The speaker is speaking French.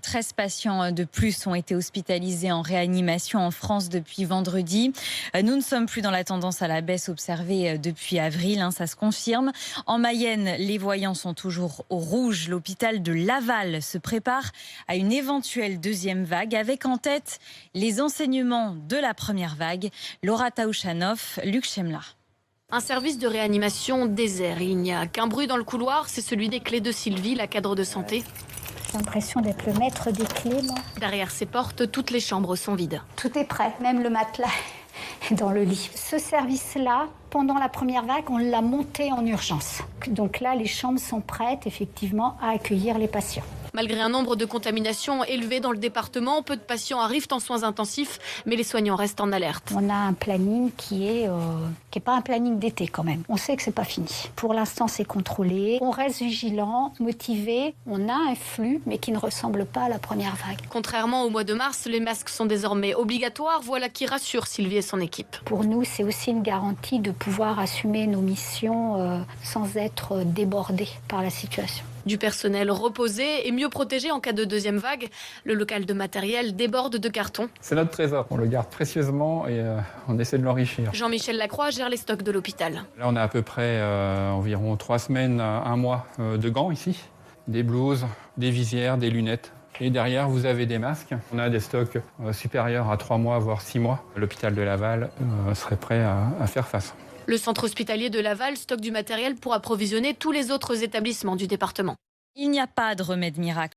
13 patients de plus ont été hospitalisés en réanimation en France depuis vendredi. Nous ne sommes plus dans la tendance à la baisse observée depuis avril, ça se confirme. En Mayenne, les voyants sont toujours au rouge. L'hôpital de Laval se prépare à une éventuelle deuxième vague avec en tête les enseignements de la première vague. Laura Taouchanoff, Luc Chemla. Un service de réanimation désert. Il n'y a qu'un bruit dans le couloir, c'est celui des clés de Sylvie, la cadre de santé. J'ai l'impression d'être le maître des clés, moi. Derrière ces portes, toutes les chambres sont vides. Tout est prêt, même le matelas est dans le lit. Ce service-là, pendant la première vague, on l'a monté en urgence. Donc là, les chambres sont prêtes, effectivement, à accueillir les patients. Malgré un nombre de contaminations élevé dans le département, peu de patients arrivent en soins intensifs, mais les soignants restent en alerte. On a un planning qui est pas un planning d'été quand même. On sait que c'est pas fini. Pour l'instant, c'est contrôlé. On reste vigilant, motivé. On a un flux, mais qui ne ressemble pas à la première vague. Contrairement au mois de mars, les masques sont désormais obligatoires. Voilà qui rassure Sylvie et son équipe. Pour nous, c'est aussi une garantie de pouvoir assumer nos missions sans être débordés par la situation. Du personnel reposé et mieux protégé en cas de deuxième vague. Le local de matériel déborde de cartons. C'est notre trésor, on le garde précieusement et on essaie de l'enrichir. Jean-Michel Lacroix gère les stocks de l'hôpital. Là, on a à peu près environ 3 semaines, 1 mois de gants ici, des blouses, des visières, des lunettes. Et derrière, vous avez des masques. On a des stocks supérieurs à 3 mois, voire 6 mois. L'hôpital de Laval serait prêt à faire face. Le centre hospitalier de Laval stocke du matériel pour approvisionner tous les autres établissements du département. Il n'y a pas de remède miracle.